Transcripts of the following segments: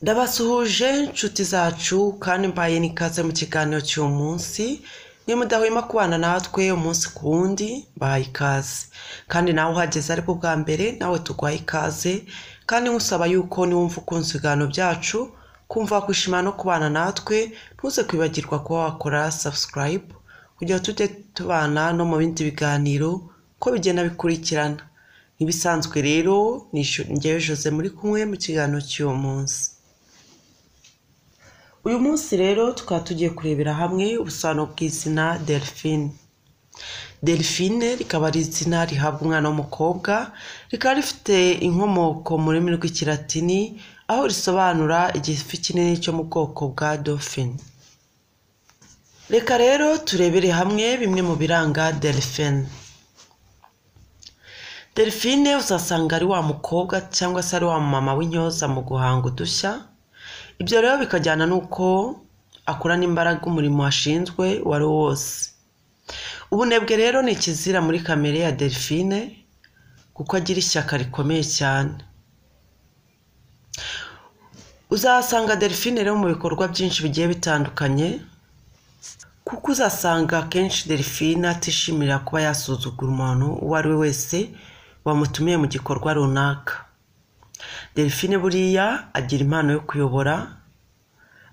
Ndabasuhuje nshuti zacu kandi mbaye nikaze mu kiganiro cy'uyu munsi ni mudahwema kubana natwe umunsi ku wundi bahaye ikaze kandi nawe uhageze ariko bwa mbere nawe tugwaye ikaze kandi nkusaba yuko niwumva ukunze ibiganiro byacu kumva kwishimana no kubana natwe ntuze kwibagirwa kuba wakora subscribe kugira tujye tubana no mu bindi biganiro ko bigenda bikurikirana. Ibisanzwe rero ngewe Jose muri kumwe mu kiganiro cy'uyu munsi. Uyu munsi rero tukaba tugiye kurebera hamwe ubusobanuro bw'izina Delphine. Delphine rikaba ari izina rihabwa umwana w'umukobwa, rikaba rifite inkomoko mu rurimi rw'ikilatini aho risobanura igifi kinini cyo mu bwoko bwa dolphin. Reka rero turebere hamwe bimwe mu biranga Delphine. Delphine uzasanga ari wa mukobwa cyangwa se ari wa mama w'intyoza mu guhanga udushya. Ibyo rero bikajyana nuko akurana imbaraga umurimo washinzwe wari wose. Ubunebwe rero ni ikizira muri kamere ya Delphine kuko agira ishyaka rikomeye cyane. Uzasanga Delphine rero mu bikorwa byinshi bigiye bitandukanye kuko uzasanga kenshi Delphine atishimira kuba yasuzugura umuntu uwo ari we wese wamutumiye mu gikorwa runaka. Delphine buriya agira impano yo kuyobora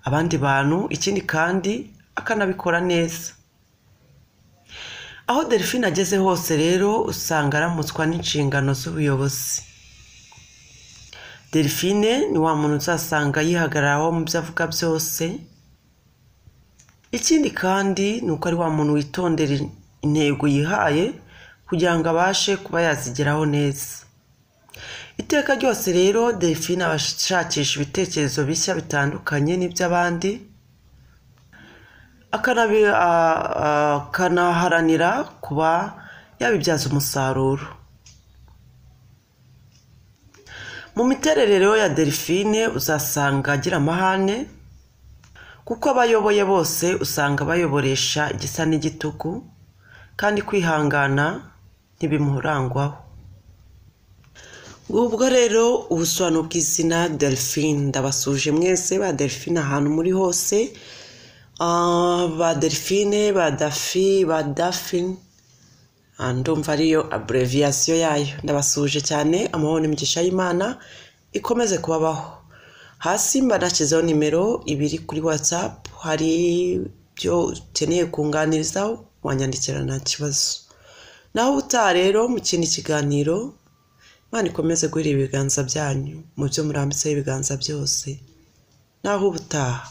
abandi bantu, ikindi kandi akanabikora neza. Aho Delphine ageze hose rero usanga aramutswa n'inshingano z'ubuyobozi. Delphine ni wa muntu uzasanga yihagararaho mu byo avuga byose. Ikindi kandi ni uko ari wa muntu witondera intego yihaye kugira ngo abashe kuba yazigeraho neza. Iteka ryose rero Delphine abashakisha ibitekerezo bishya bitandukanye n'iby'abandi, akanaharanira kuba yabibyaza umusaruro. Mu miterere rero ya Delphine uzasanga agira amahane kuko abayoboye bose usanga bayoboresha igisa n'igitugu kandi kwihangana ntibimurangwaho. Ubwo rero ubusobanuro bw'izina Delphine. Ndabasuje mwese ba Delphine ahantu muri hose, ba Delphine, ba Dafi, ba Daphine, ndumva ariyo abbreviation yayo. Ndabasuje cyane, amahoro n'imigisha y'Imana ikomeze kubabaho. Hasi mba nashyizeho nimero 2 kuri WhatsApp, hari byo ukeneye kunganirizaho wanyandikira nta kibazo. Naho ubutaha rero mu kindi kiganiro Imana ikomeze guhira ibiganza byanyu mu byo murambitseho ibiganza byose. Naho ubutaha.